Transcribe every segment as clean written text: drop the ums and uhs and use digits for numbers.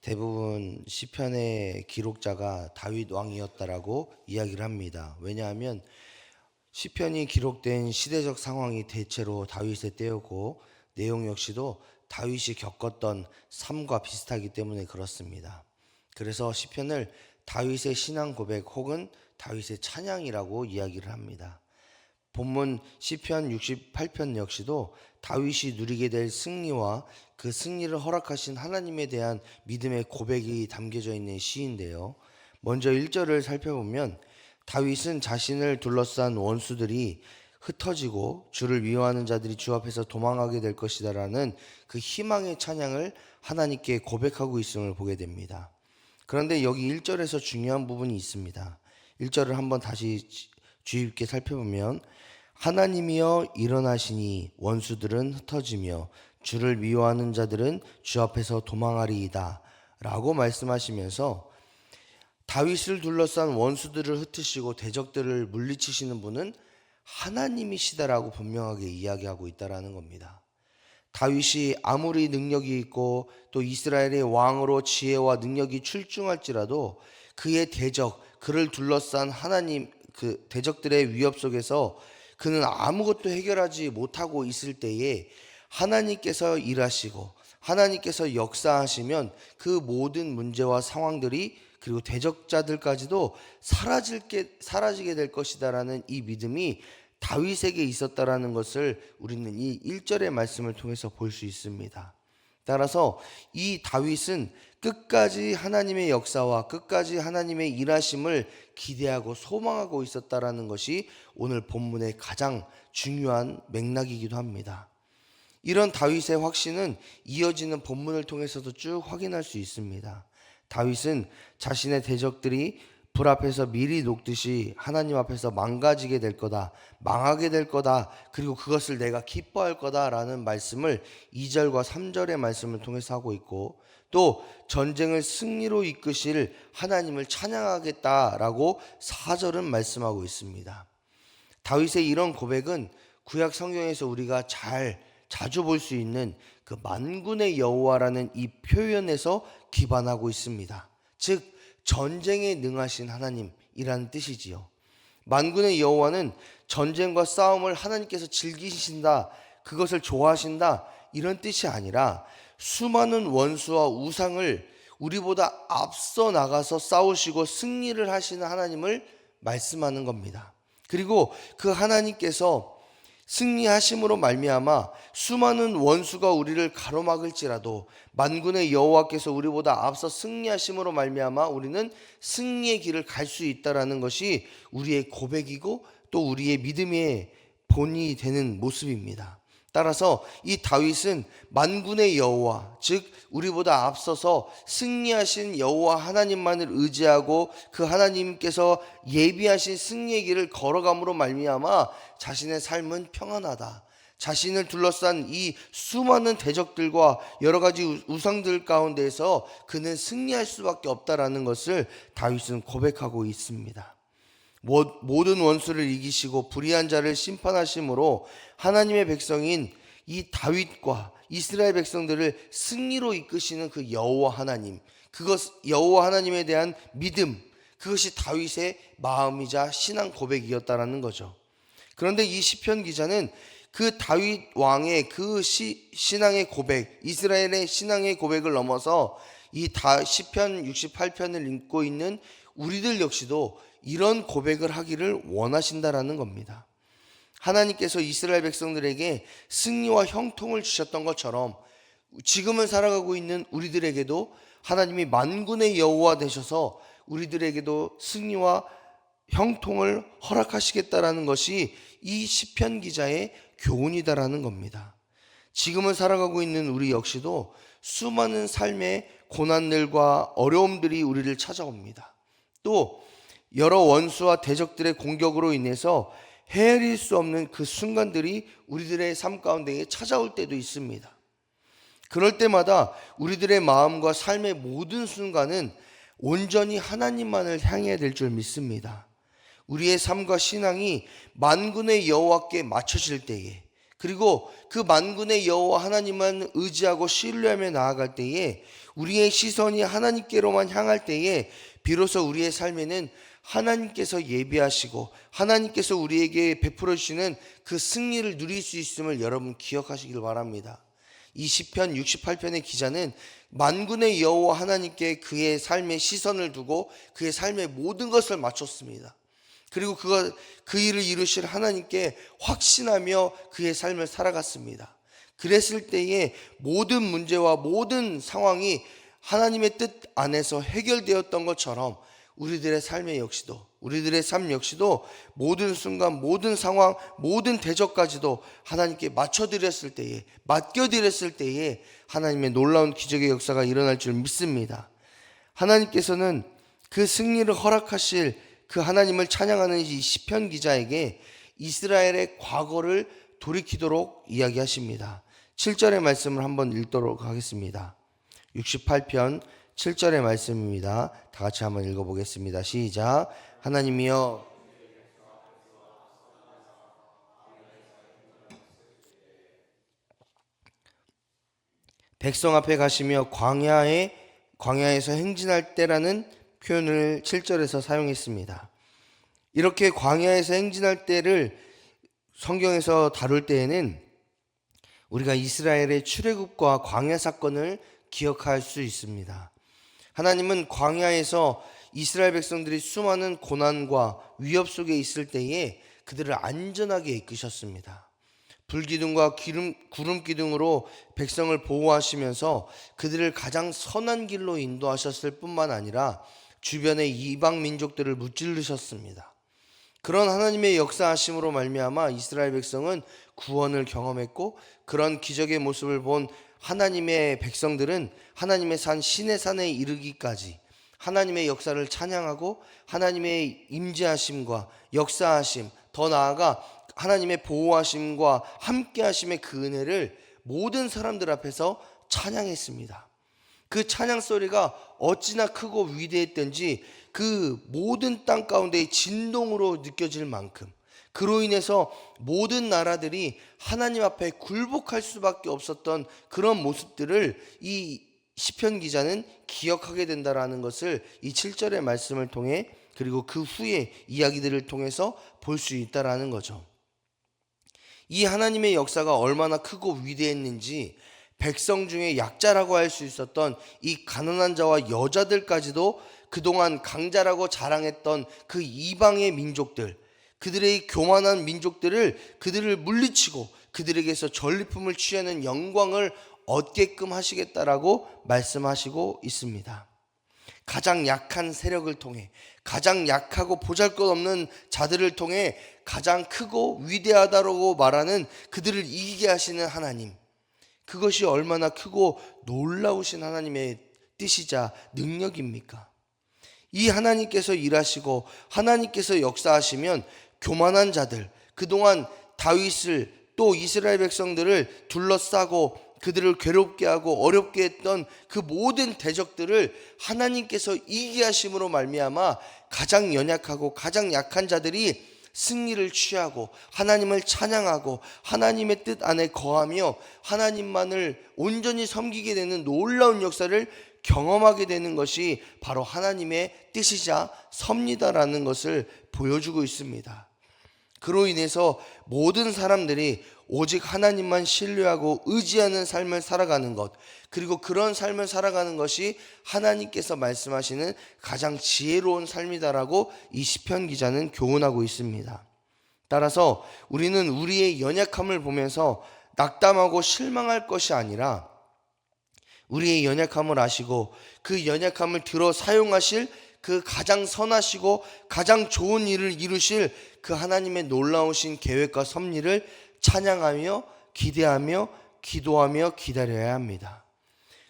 대부분 시편의 기록자가 다윗 왕이었다라고 이야기를 합니다. 왜냐하면 시편이 기록된 시대적 상황이 대체로 다윗의 때였고 내용 역시도 다윗이 겪었던 삶과 비슷하기 때문에 그렇습니다. 그래서 시편을 다윗의 신앙 고백 혹은 다윗의 찬양이라고 이야기를 합니다. 본문 시편 68편 역시도 다윗이 누리게 될 승리와 그 승리를 허락하신 하나님에 대한 믿음의 고백이 담겨져 있는 시인데요. 먼저 1절을 살펴보면 다윗은 자신을 둘러싼 원수들이 흩어지고 주를 미워하는 자들이 주 앞에서 도망하게 될 것이다라는 그 희망의 찬양을 하나님께 고백하고 있음을 보게 됩니다. 그런데 여기 1절에서 중요한 부분이 있습니다. 1절을 한번 다시 주의 깊게 살펴보면 하나님이여 일어나시니 원수들은 흩어지며 주를 미워하는 자들은 주 앞에서 도망하리이다 라고 말씀하시면서 다윗을 둘러싼 원수들을 흩으시고 대적들을 물리치시는 분은 하나님이시다라고 분명하게 이야기하고 있다라는 겁니다. 다윗이 아무리 능력이 있고 또 이스라엘의 왕으로 지혜와 능력이 출중할지라도 그의 대적, 그를 둘러싼 하나님, 그 대적들의 위협 속에서 그는 아무것도 해결하지 못하고 있을 때에 하나님께서 일하시고 하나님께서 역사하시면 그 모든 문제와 상황들이 그리고 대적자들까지도 사라지게 될 것이다라는 이 믿음이 다윗에게 있었다라는 것을 우리는 이 1절의 말씀을 통해서 볼 수 있습니다. 따라서 이 다윗은 끝까지 하나님의 역사와 끝까지 하나님의 일하심을 기대하고 소망하고 있었다라는 것이 오늘 본문의 가장 중요한 맥락이기도 합니다. 이런 다윗의 확신은 이어지는 본문을 통해서도 쭉 확인할 수 있습니다. 다윗은 자신의 대적들이 불 앞에서 밀이 녹듯이 하나님 앞에서 망가지게 될 거다, 망하게 될 거다, 그리고 그것을 내가 기뻐할 거다라는 말씀을 2절과 3절의 말씀을 통해서 하고 있고, 또 전쟁을 승리로 이끄실 하나님을 찬양하겠다라고 4절은 말씀하고 있습니다. 다윗의 이런 고백은 구약 성경에서 우리가 자주 볼 수 있는 그 만군의 여호와라는 이 표현에서 기반하고 있습니다. 즉 전쟁에 능하신 하나님이라는 뜻이지요. 만군의 여호와는 전쟁과 싸움을 하나님께서 즐기신다, 그것을 좋아하신다, 이런 뜻이 아니라 수많은 원수와 우상을 우리보다 앞서 나가서 싸우시고 승리를 하시는 하나님을 말씀하는 겁니다. 그리고 그 하나님께서 승리하심으로 말미암아 수많은 원수가 우리를 가로막을지라도 만군의 여호와께서 우리보다 앞서 승리하심으로 말미암아 우리는 승리의 길을 갈 수 있다라는 것이 우리의 고백이고 또 우리의 믿음의 본이 되는 모습입니다. 따라서 이 다윗은 만군의 여호와, 즉 우리보다 앞서서 승리하신 여호와 하나님만을 의지하고 그 하나님께서 예비하신 승리의 길을 걸어감으로 말미암아 자신의 삶은 평안하다, 자신을 둘러싼 이 수많은 대적들과 여러 가지 우상들 가운데서 그는 승리할 수밖에 없다라는 것을 다윗은 고백하고 있습니다. 모든 원수를 이기시고 불의한 자를 심판하심으로 하나님의 백성인 이 다윗과 이스라엘 백성들을 승리로 이끄시는 그 여호와 하나님, 여호와 하나님에 대한 믿음, 그것이 다윗의 마음이자 신앙 고백이었다라는 거죠. 그런데 이 시편 기자는 그 다윗 왕의 그 신앙의 고백, 이스라엘의 신앙의 고백을 넘어서 이 시편 68편을 읽고 있는 우리들 역시도 이런 고백을 하기를 원하신다라는 겁니다. 하나님께서 이스라엘 백성들에게 승리와 형통을 주셨던 것처럼 지금은 살아가고 있는 우리들에게도 하나님이 만군의 여호와 되셔서 우리들에게도 승리와 형통을 허락하시겠다라는 것이 이 시편 기자의 교훈이다라는 겁니다. 지금은 살아가고 있는 우리 역시도 수많은 삶의 고난들과 어려움들이 우리를 찾아옵니다. 또 여러 원수와 대적들의 공격으로 인해서 헤아릴 수 없는 그 순간들이 우리들의 삶 가운데 찾아올 때도 있습니다. 그럴 때마다 우리들의 마음과 삶의 모든 순간은 온전히 하나님만을 향해야 될 줄 믿습니다. 우리의 삶과 신앙이 만군의 여호와께 맞춰질 때에, 그리고 그 만군의 여호와 하나님만 의지하고 신뢰하며 나아갈 때에, 우리의 시선이 하나님께로만 향할 때에 비로소 우리의 삶에는 하나님께서 예비하시고 하나님께서 우리에게 베풀어 주시는 그 승리를 누릴 수 있음을 여러분 기억하시길 바랍니다. 이 시편 68편의 기자는 만군의 여호와 하나님께 그의 삶의 시선을 두고 그의 삶의 모든 것을 맞췄습니다. 그리고 그 일을 이루실 하나님께 확신하며 그의 삶을 살아갔습니다. 그랬을 때에 모든 문제와 모든 상황이 하나님의 뜻 안에서 해결되었던 것처럼 우리들의 삶 역시도 모든 순간, 모든 상황, 모든 대적까지도 하나님께 맡겨드렸을 때에 하나님의 놀라운 기적의 역사가 일어날 줄 믿습니다. 하나님께서는 그 승리를 허락하실 그 하나님을 찬양하는 이 시편 기자에게 이스라엘의 과거를 돌이키도록 이야기하십니다. 7절의 말씀을 한번 읽도록 하겠습니다. 68편 7절의 말씀입니다. 다 같이 한번 읽어보겠습니다. 시작. 하나님이여, 백성 앞에 가시며 광야에서 행진할 때라는 표현을 7절에서 사용했습니다. 이렇게 광야에서 행진할 때를 성경에서 다룰 때에는 우리가 이스라엘의 출애굽과 광야 사건을 기억할 수 있습니다. 하나님은 광야에서 이스라엘 백성들이 수많은 고난과 위협 속에 있을 때에 그들을 안전하게 이끄셨습니다. 불기둥과 구름기둥으로 백성을 보호하시면서 그들을 가장 선한 길로 인도하셨을 뿐만 아니라 주변의 이방 민족들을 무찌르셨습니다. 그런 하나님의 역사하심으로 말미암아 이스라엘 백성은 구원을 경험했고, 그런 기적의 모습을 본 하나님의 백성들은 하나님의 산 신의 산에 이르기까지 하나님의 역사를 찬양하고 하나님의 임재하심과 역사하심, 더 나아가 하나님의 보호하심과 함께하심의 그 은혜를 모든 사람들 앞에서 찬양했습니다. 그 찬양 소리가 어찌나 크고 위대했던지 그 모든 땅 가운데의 진동으로 느껴질 만큼, 그로 인해서 모든 나라들이 하나님 앞에 굴복할 수밖에 없었던 그런 모습들을 이 시편 기자는 기억하게 된다라는 것을 이 7절의 말씀을 통해, 그리고 그 후의 이야기들을 통해서 볼 수 있다라는 거죠. 이 하나님의 역사가 얼마나 크고 위대했는지 백성 중에 약자라고 할 수 있었던 이 가난한 자와 여자들까지도 그동안 강자라고 자랑했던 그 이방의 민족들, 그들의 교만한 민족들을 그들을 물리치고 그들에게서 전리품을 취하는 영광을 얻게끔 하시겠다라고 말씀하시고 있습니다. 가장 약한 세력을 통해, 가장 약하고 보잘것없는 자들을 통해 가장 크고 위대하다라고 말하는 그들을 이기게 하시는 하나님, 그것이 얼마나 크고 놀라우신 하나님의 뜻이자 능력입니까? 이 하나님께서 일하시고 하나님께서 역사하시면 교만한 자들, 그동안 다윗을 또 이스라엘 백성들을 둘러싸고 그들을 괴롭게 하고 어렵게 했던 그 모든 대적들을 하나님께서 이기게 하심으로 말미암아 가장 연약하고 가장 약한 자들이 승리를 취하고 하나님을 찬양하고 하나님의 뜻 안에 거하며 하나님만을 온전히 섬기게 되는 놀라운 역사를 경험하게 되는 것이 바로 하나님의 뜻이자 섭리다라는 것을 보여주고 있습니다. 그로 인해서 모든 사람들이 오직 하나님만 신뢰하고 의지하는 삶을 살아가는 것, 그리고 그런 삶을 살아가는 것이 하나님께서 말씀하시는 가장 지혜로운 삶이다라고 이 시편 기자는 교훈하고 있습니다. 따라서 우리는 우리의 연약함을 보면서 낙담하고 실망할 것이 아니라 우리의 연약함을 아시고 그 연약함을 들어 사용하실 그 가장 선하시고 가장 좋은 일을 이루실 그 하나님의 놀라우신 계획과 섭리를 찬양하며 기대하며 기도하며 기다려야 합니다.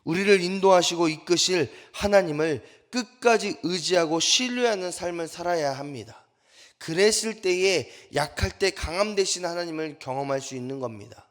우리를 인도하시고 이끄실 하나님을 끝까지 의지하고 신뢰하는 삶을 살아야 합니다. 그랬을 때에 약할 때 강함 되신 하나님을 경험할 수 있는 겁니다.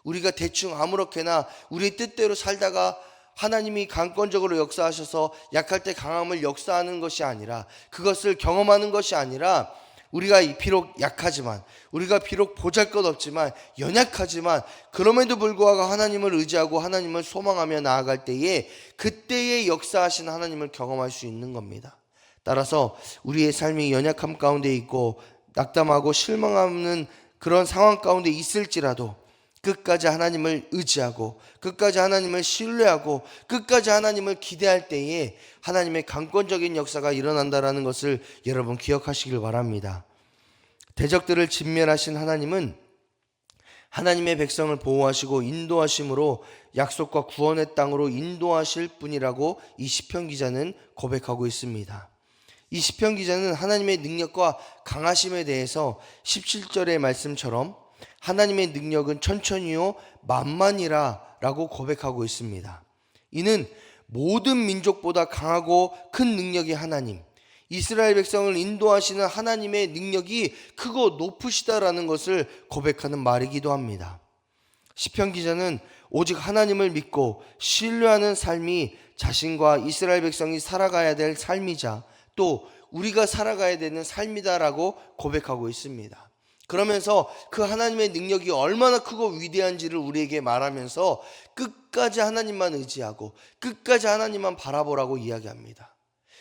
우리가 대충 아무렇게나 우리의 뜻대로 살다가 하나님이 강권적으로 역사하셔서 약할 때 강함을 역사하는 것이 아니라, 그것을 경험하는 것이 아니라 우리가 비록 약하지만, 우리가 비록 보잘것없지만, 연약하지만, 그럼에도 불구하고 하나님을 의지하고 하나님을 소망하며 나아갈 때에 그때의 역사하신 하나님을 경험할 수 있는 겁니다. 따라서 우리의 삶이 연약함 가운데 있고 낙담하고 실망하는 그런 상황 가운데 있을지라도 끝까지 하나님을 의지하고 끝까지 하나님을 신뢰하고 끝까지 하나님을 기대할 때에 하나님의 강권적인 역사가 일어난다라는 것을 여러분 기억하시길 바랍니다. 대적들을 진멸하신 하나님은 하나님의 백성을 보호하시고 인도하심으로 약속과 구원의 땅으로 인도하실 분이라고 이 시편 기자는 고백하고 있습니다. 이 시편 기자는 하나님의 능력과 강하심에 대해서 17절의 말씀처럼 하나님의 능력은 천천히요 만만이라 라고 고백하고 있습니다. 이는 모든 민족보다 강하고 큰 능력이 하나님, 이스라엘 백성을 인도하시는 하나님의 능력이 크고 높으시다라는 것을 고백하는 말이기도 합니다. 시편 기자는 오직 하나님을 믿고 신뢰하는 삶이 자신과 이스라엘 백성이 살아가야 될 삶이자 또 우리가 살아가야 되는 삶이다라고 고백하고 있습니다. 그러면서 그 하나님의 능력이 얼마나 크고 위대한지를 우리에게 말하면서 끝까지 하나님만 의지하고 끝까지 하나님만 바라보라고 이야기합니다.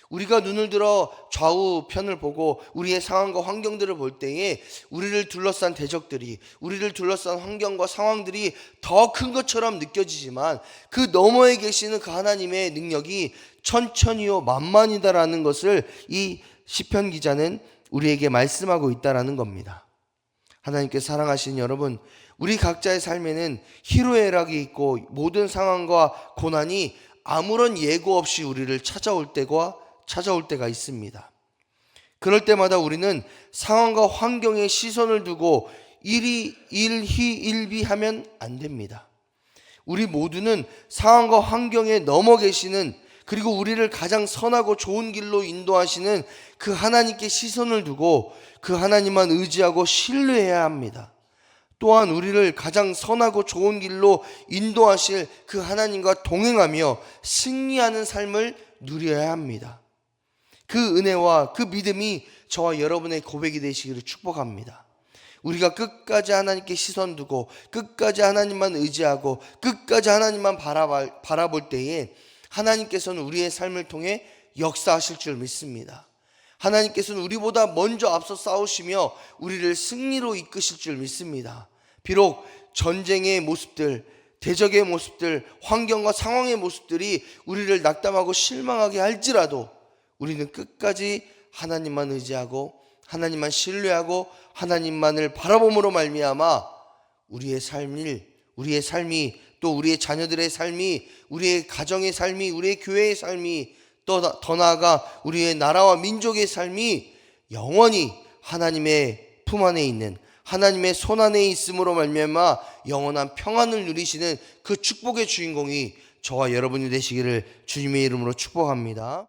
우리가 눈을 들어 좌우편을 보고 우리의 상황과 환경들을 볼 때에 우리를 둘러싼 대적들이, 우리를 둘러싼 환경과 상황들이 더 큰 것처럼 느껴지지만 그 너머에 계시는 그 하나님의 능력이 천천히요 만만이다라는 것을 이 시편 기자는 우리에게 말씀하고 있다라는 겁니다. 하나님께 사랑하신 여러분, 우리 각자의 삶에는 희로애락이 있고 모든 상황과 고난이 아무런 예고 없이 우리를 찾아올 때가 있습니다. 그럴 때마다 우리는 상황과 환경에 시선을 두고 일희일비하면 안 됩니다. 우리 모두는 상황과 환경에 넘어 계시는, 그리고 우리를 가장 선하고 좋은 길로 인도하시는 그 하나님께 시선을 두고 그 하나님만 의지하고 신뢰해야 합니다. 또한 우리를 가장 선하고 좋은 길로 인도하실 그 하나님과 동행하며 승리하는 삶을 누려야 합니다. 그 은혜와 그 믿음이 저와 여러분의 고백이 되시기를 축복합니다. 우리가 끝까지 하나님께 시선 두고 끝까지 하나님만 의지하고 끝까지 하나님만 바라볼 때에 하나님께서는 우리의 삶을 통해 역사하실 줄 믿습니다. 하나님께서는 우리보다 먼저 앞서 싸우시며 우리를 승리로 이끄실 줄 믿습니다. 비록 전쟁의 모습들, 대적의 모습들, 환경과 상황의 모습들이 우리를 낙담하고 실망하게 할지라도 우리는 끝까지 하나님만 의지하고 하나님만 신뢰하고 하나님만을 바라봄으로 말미암아 우리의 삶이 또 우리의 자녀들의 삶이, 우리의 가정의 삶이, 우리의 교회의 삶이, 또 더 나아가 우리의 나라와 민족의 삶이 영원히 하나님의 품 안에 있는, 하나님의 손 안에 있음으로 말미암아 영원한 평안을 누리시는 그 축복의 주인공이 저와 여러분이 되시기를 주님의 이름으로 축복합니다.